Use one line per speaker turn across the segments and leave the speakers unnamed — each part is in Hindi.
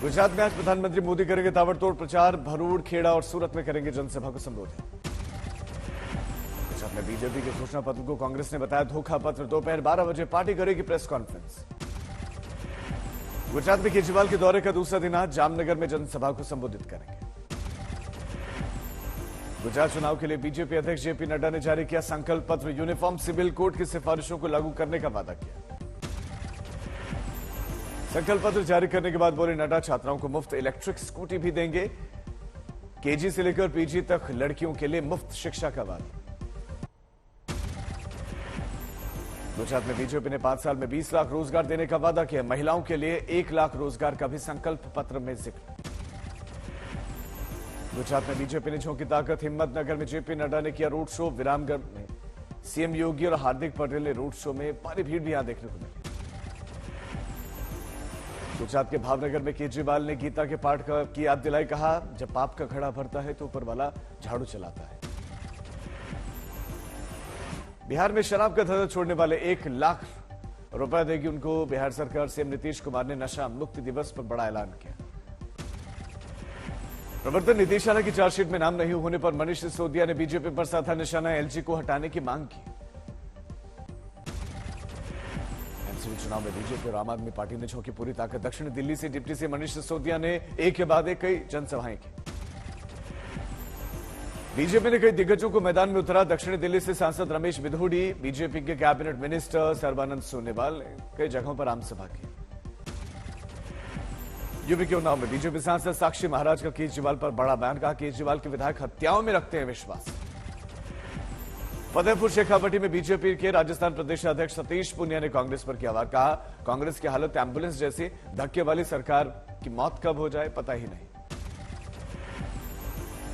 गुजरात में आज प्रधानमंत्री मोदी करेंगे ताबड़तोड़ प्रचार। भरूच, खेड़ा और सूरत में करेंगे जनसभा को संबोधित। गुजरात में बीजेपी के घोषणा पत्र को कांग्रेस ने बताया धोखा पत्र। दोपहर 12 बजे पार्टी करेगी प्रेस कॉन्फ्रेंस। गुजरात में केजरीवाल के दौरे का दूसरा दिन आज जामनगर में जनसभा को संबोधित करेंगे। गुजरात चुनाव के लिए बीजेपी अध्यक्ष जेपी नड्डा ने जारी किया संकल्प पत्र। यूनिफॉर्म सिविल कोड की सिफारिशों को लागू करने का वादा किया। संकल्प पत्र जारी करने के बाद बोले नड्डा छात्राओं को मुफ्त इलेक्ट्रिक स्कूटी भी देंगे। केजी से लेकर पीजी तक लड़कियों के लिए मुफ्त शिक्षा का वादा। गुजरात में बीजेपी ने 5 साल में 20 लाख रोजगार देने का वादा किया। महिलाओं के लिए 1 लाख रोजगार का भी संकल्प पत्र में जिक्र। गुजरात में बीजेपी ने झोंकी ताकत। हिम्मतनगर में जेपी नड्डा ने किया रोड शो। विरामगढ़ में सीएम योगी और हार्दिक पटेल ने रोड शो में भारी भीड़ भी यहां देखने को मिली। गुजरात के भावनगर में केजरीवाल ने गीता के पाठ की याद दिलाई। कहा जब पाप का घड़ा भरता है तो ऊपर वाला झाड़ू चलाता है। बिहार में शराब का धंधा छोड़ने वाले 1 लाख रुपए देगी उनको बिहार सरकार। सीएम नीतीश कुमार ने नशा मुक्ति दिवस पर बड़ा ऐलान किया। प्रवर्तन निदेशालय की चार्जशीट में नाम नहीं होने पर मनीष सिसोदिया ने बीजेपी पर साधा निशाना। एलजी को हटाने की मांग की। एमसीडी चुनाव में बीजेपी और आम आदमी पार्टी ने झोंकी पूरी ताकत। दक्षिण दिल्ली से डिप्टी से मनीष सिसोदिया ने एक के बाद एक कई जनसभाएं की। बीजेपी ने कई दिग्गजों को मैदान में उतरा। दक्षिण दिल्ली से सांसद रमेश बिधूड़ी, बीजेपी के कैबिनेट मिनिस्टर सर्बानंद सोनोवाल ने कई जगहों पर आमसभा की। यूपी के उन्नाव में बीजेपी सांसद साक्षी महाराज का केजरीवाल पर बड़ा बयान। कहा केजरीवाल के विधायक हत्याओं में रखते हैं विश्वास। फतेहपुर शेखावटी में बीजेपी के राजस्थान प्रदेश अध्यक्ष सतीश पूनिया ने कांग्रेस पर किया वार। कहा कांग्रेस की हालत एम्बुलेंस जैसी, धक्के वाली सरकार की मौत कब हो जाए पता ही नहीं।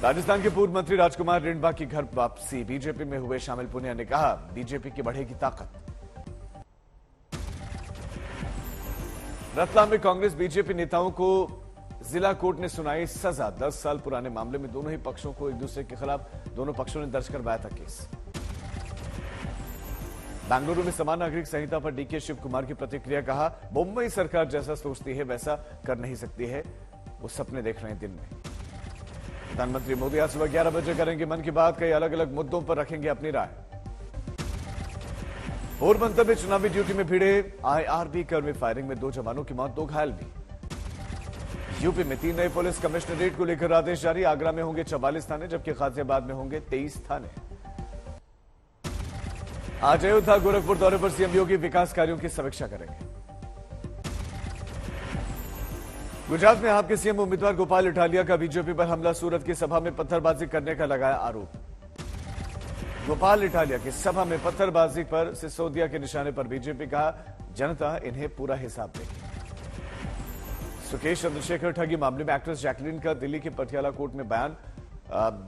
राजस्थान के पूर्व मंत्री राजकुमार रिंडवा की घर वापसी। बीजेपी में हुए शामिल। पूनिया ने कहा बीजेपी की बढ़ेगी ताकत। रतलाम में कांग्रेस बीजेपी नेताओं को जिला कोर्ट ने सुनाई सजा। 10 साल पुराने मामले में दोनों ही पक्षों को एक दूसरे के खिलाफ दोनों पक्षों ने दर्ज करवाया था केस। बेंगलुरु में समान नागरिक संहिता पर डीके शिव कुमार की प्रतिक्रिया। कहा मुंबई सरकार जैसा सोचती है वैसा कर नहीं सकती है, वो सपने देख रहे हैं दिन में। प्रधानमंत्री मोदी आज सुबह 11 बजे करेंगे मन की बात। कई अलग अलग मुद्दों पर रखेंगे अपनी राय। पोरबंदर में चुनावी ड्यूटी में भिड़े आईआरबी कर्मी। फायरिंग में 2 जवानों की मौत, 2 घायल भी। यूपी में 3 नए पुलिस कमिश्नरेट को लेकर आदेश जारी। आगरा में होंगे 44 थाने जबकि गाजियाबाद में होंगे 23 थाने। आज अयोध्या गोरखपुर दौरे पर सीएम योगी विकास कार्यों की समीक्षा करेंगे। गुजरात में आप के सीएम उम्मीदवार गोपाल इटालिया का बीजेपी पर हमला। सूरत की सभा में पत्थरबाजी करने का लगाया आरोप। गोपाल इटालिया की सभा में पत्थरबाजी पर सिसोदिया के निशाने पर बीजेपी। कहा जनता इन्हें पूरा हिसाब देगी। सुकेश चंद्रशेखर ठगी मामले में एक्ट्रेस जैकलीन का दिल्ली के पटियाला कोर्ट में बयान।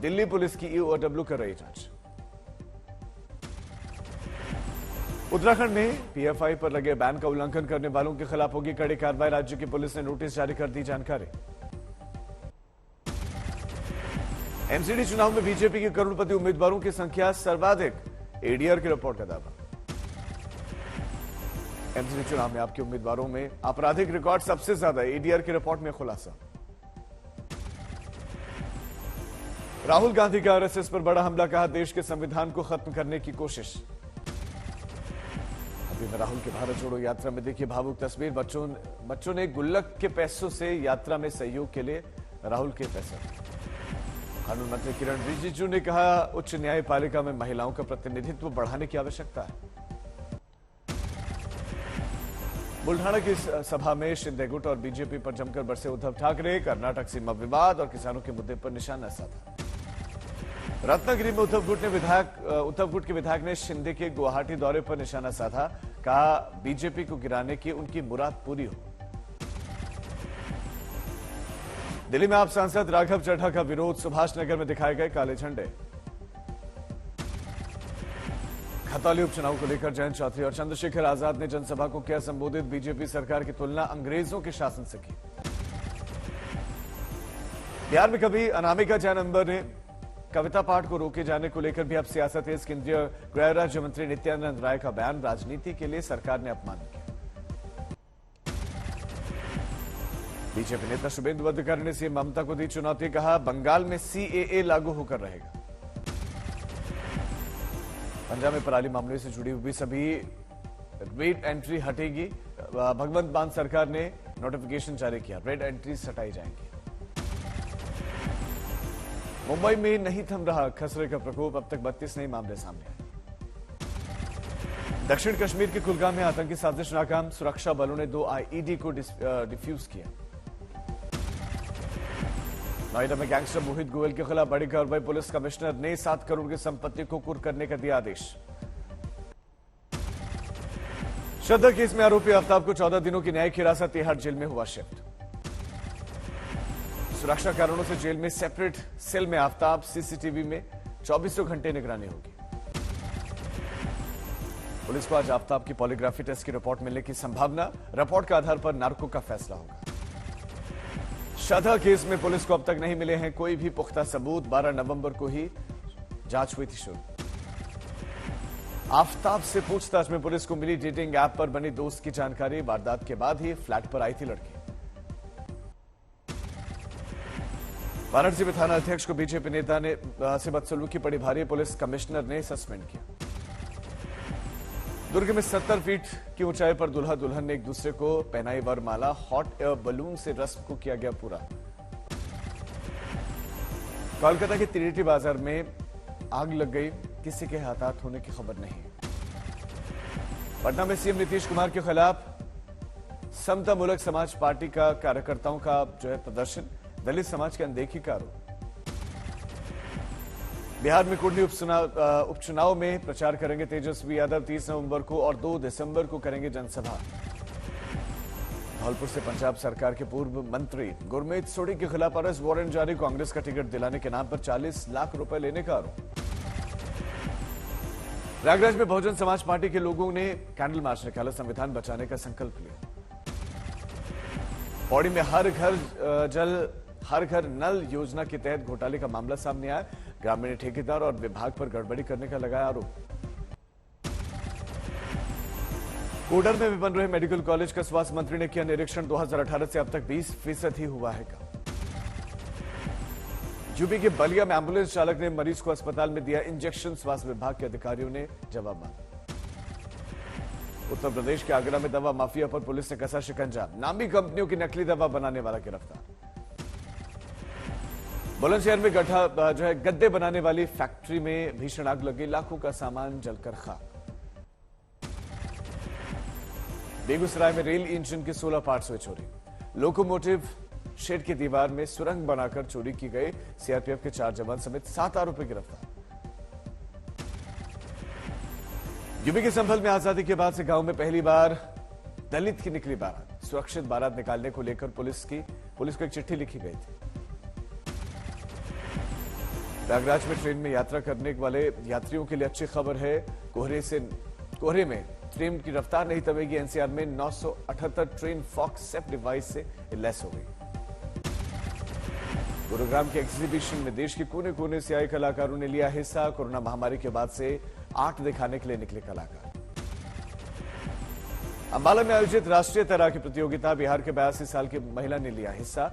दिल्ली पुलिस की ईओडब्ल्यू कर रही जांच। उत्तराखंड में पीएफआई पर लगे बैन का उल्लंघन करने वालों के खिलाफ होगी कड़ी कार्रवाई। राज्य की पुलिस ने नोटिस जारी कर दी। जानकारी। एमसीडी चुनाव में बीजेपी के करोड़पति उम्मीदवारों की संख्या सर्वाधिक। एडीआर की रिपोर्ट का दावा। एमसीडी चुनाव में आपके उम्मीदवारों में आपराधिक रिकॉर्ड सबसे ज्यादा। एडीआर की रिपोर्ट में खुलासा। राहुल गांधी का आरएसएस पर बड़ा हमला। कहा देश के संविधान को खत्म करने की कोशिश। अभी में राहुल की भारत जोड़ो यात्रा में देखिए भावुक तस्वीर। बच्चों ने गुल्लक के पैसों से यात्रा में सहयोग के लिए राहुल के पैसे। कानून मंत्री किरण रिजिजू ने कहा उच्च न्यायपालिका में महिलाओं का प्रतिनिधित्व बढ़ाने की आवश्यकता है। बुल्ढाना की सभा में शिंदे गुट और बीजेपी पर जमकर बरसे उद्धव ठाकरे। कर्नाटक सीमा विवाद और किसानों के मुद्दे पर निशाना साधा। रत्नागिरी में उद्धव गुट के विधायक ने शिंदे के गुवाहाटी दौरे पर निशाना साधा। कहा बीजेपी को गिराने की उनकी मुराद पूरी हो। दिल्ली में आप सांसद राघव चड्ढा का विरोध। सुभाष नगर में दिखाए गए काले झंडे। खतौली उपचुनाव को लेकर जयंत चौधरी और चंद्रशेखर आजाद ने जनसभा को किया संबोधित। बीजेपी सरकार की तुलना अंग्रेजों के शासन से की। बिहार में कभी अनामिका जैन अंबर ने कविता पाठ को रोके जाने को लेकर भी अब सियासत है। केंद्रीय गृह राज्य मंत्री नित्यानंद राय का बयान। राजनीति के लिए सरकार ने अपमान किया। बीजेपी नेता शुभेंदु अधिकारी ने सीएम ममता को दी चुनौती, कहा बंगाल में सीएए लागू होकर रहेगा। पंजाब में पराली मामले से जुड़ी हुई सभी रेड एंट्री हटेगी। भगवंत मान सरकार ने नोटिफिकेशन जारी किया, रेड एंट्रीज हटाई जाएंगी। मुंबई में नहीं थम रहा खसरे का प्रकोप, अब तक 32 नए मामले सामने आए। दक्षिण कश्मीर के कुलगाम में आतंकी साजिश नाकाम, सुरक्षा बलों ने 2 आईईडी को डिफ्यूज किया। नोएडा में गैंगस्टर मोहित गोयल के खिलाफ बड़ी कार्रवाई, पुलिस कमिश्नर ने 7 करोड़ की संपत्ति को कुर्क करने का दिया आदेश। श्रद्धा केस में आरोपी आफ्ताब को 14 दिनों की न्यायिक हिरासत, तिहाड़ जेल में हुआ शिफ्ट। सुरक्षा कारणों से जेल में सेपरेट सेल में आफ्ताब, सीसीटीवी में 24 घंटे निगरानी होगी। पुलिस को आज आफ्ताब की पॉलीग्राफी टेस्ट की रिपोर्ट मिलने की संभावना, रिपोर्ट के आधार पर नार्को का फैसला होगा। श्रद्धा केस में पुलिस को अब तक नहीं मिले हैं कोई भी पुख्ता सबूत, 12 नवंबर को ही जांच हुई थी शुरू। आफ्ताब से पूछताछ में पुलिस को मिली डेटिंग ऐप पर बनी दोस्त की जानकारी, वारदात के बाद ही फ्लैट पर आई थी लड़की। वाराणसी में थाना अध्यक्ष को बीजेपी नेता ने से बदसलूकी पड़ी भारी, पुलिस कमिश्नर ने सस्पेंड किया। दुर्ग में 70 फीट की ऊंचाई पर दुल्हा दुल्हन ने एक दूसरे को पहनाई वरमाला, हॉट एयर बलून से रस्म को किया गया पूरा। कोलकाता के त्रिवेटी बाजार में आग लग गई, किसी के हताहत होने की खबर नहीं। पटना में सीएम नीतीश कुमार के खिलाफ समता मूलक समाज पार्टी का कार्यकर्ताओं का प्रदर्शन, दलित समाज की अनदेखी का आरोप। बिहार में कुर्नी उपचुनाव में प्रचार करेंगे तेजस्वी यादव, 30 नवंबर को और 2 दिसंबर को करेंगे जनसभा। धौलपुर से पंजाब सरकार के पूर्व मंत्री गुरमीत सोढ़ी के खिलाफ अरेस्ट वारंट जारी, कांग्रेस का टिकट दिलाने के नाम पर 40 लाख रुपए लेने का आरोप। प्रयागराज में बहुजन समाज पार्टी के लोगों ने कैंडल मार्च निकाला, संविधान बचाने का संकल्प लिया। पौड़ी में हर घर नल योजना के तहत घोटाले का मामला सामने आया, ग्रामीण ठेकेदार और विभाग पर गड़बड़ी करने का लगाया आरोप। कोडर में भी बन रहे मेडिकल कॉलेज का स्वास्थ्य मंत्री ने किया निरीक्षण, 2018 से अब तक 20% ही हुआ है। यूपी के बलिया में एम्बुलेंस चालक ने मरीज को अस्पताल में दिया इंजेक्शन, स्वास्थ्य विभाग के अधिकारियों ने जवाब मांगा। उत्तर प्रदेश के आगरा में दवा माफिया पर पुलिस ने कसा शिकंजा, नामी कंपनियों की नकली दवा बनाने वाला गिरफ्तार। बुलंदशहर में गद्दे बनाने वाली फैक्ट्री में भीषण आग लगी, लाखों का सामान जलकर खाक। बेगूसराय में रेल इंजन के 16 पार्ट्स हुए चोरी, लोकोमोटिव शेड की दीवार में सुरंग बनाकर चोरी की गई, सीआरपीएफ के 4 जवान समेत 7 आरोपी गिरफ्तार। यूपी के संभल में आजादी के बाद से गांव में पहली बार दलित की निकली बारात, सुरक्षित बारात निकालने को लेकर पुलिस को एक चिट्ठी लिखी गई थी। प्रयागराज में ट्रेन में यात्रा करने वाले यात्रियों के लिए अच्छी खबर है, कोहरे में ट्रेन की रफ्तार नहीं दबेगी। एनसीआर में 978 ट्रेन फॉक्स सेफ डिवाइस से लैस हो गई। गुरुग्राम के एग्जीबिशन में देश के कोने कोने से आए कलाकारों ने लिया हिस्सा, कोरोना महामारी के बाद से आर्ट दिखाने के लिए निकले कलाकार। अंबाला में आयोजित राष्ट्रीय तैराकी प्रतियोगिता, बिहार के 82 साल की महिला ने लिया हिस्सा,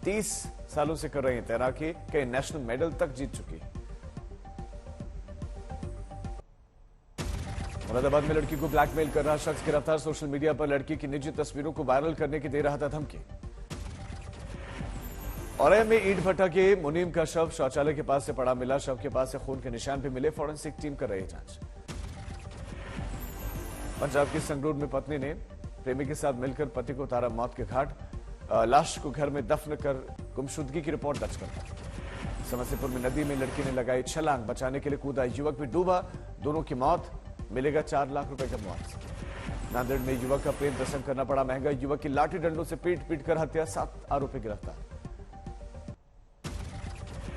30 सालों से कर रही हैं तैराकी, कई नेशनल मेडल तक जीत चुकी है। मुरादाबाद में लड़की को ब्लैकमेल कर रहा शख्स गिरफ्तार, सोशल मीडिया पर लड़की की निजी तस्वीरों को वायरल करने की दे रहा था धमकी। औरैया में ईंट भट्टा के मुनीम का शव शौचालय के पास से पड़ा मिला, शव के पास से खून के निशान भी मिले, फॉरेंसिक टीम कर रही है जांच। पंजाब के संगरूर में पत्नी ने प्रेमी के साथ मिलकर पति को उतारा मौत के घाट, लाश को घर में दफन कर गुमशुदगी की रिपोर्ट दर्ज करता। समस्तीपुर में नदी में लड़की ने लगाई छलांग, बचाने के लिए कूदा, युवक भी डूबा, दोनों की मौत, मिलेगा 4 लाख रुपए का मुआवजा। नांदेड़ में युवक का प्रेम प्रसंग करना पड़ा महंगा, युवक की लाठी डंडों से पीट कर हत्या, 7 आरोपी गिरफ्तार।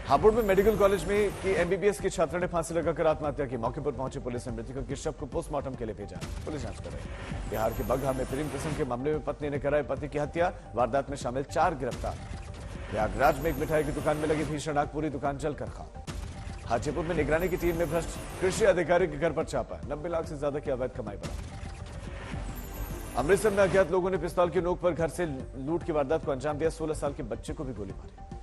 हापुड़ में मेडिकल कॉलेज में की एमबीबीएस की छात्रा ने फांसी लगाकर आत्महत्या की, मौके पर पहुंचे पुलिस ने मृतक के शव को पोस्टमार्टम के लिए भेजा, पुलिस जांच कर रही है। बिहार के बगहा में प्रेम प्रसंग के मामले में पत्नी ने कराई पति की हत्या, वारदात में शामिल 4 गिरफ्तार। प्रयागराज में एक मिठाई की दुकान में लगी भीषण आग, पूरी दुकान जलकर खाक। हाजीपुर में निगरानी की टीम में भ्रष्ट कृषि अधिकारी के घर पर छापा, 90 लाख से ज्यादा की अवैध कमाई बरामद। अमृतसर में अज्ञात लोगों ने पिस्तौल की नोक पर घर से लूट की वारदात को अंजाम दिया। 16 साल के बच्चे को भी गोली मारी।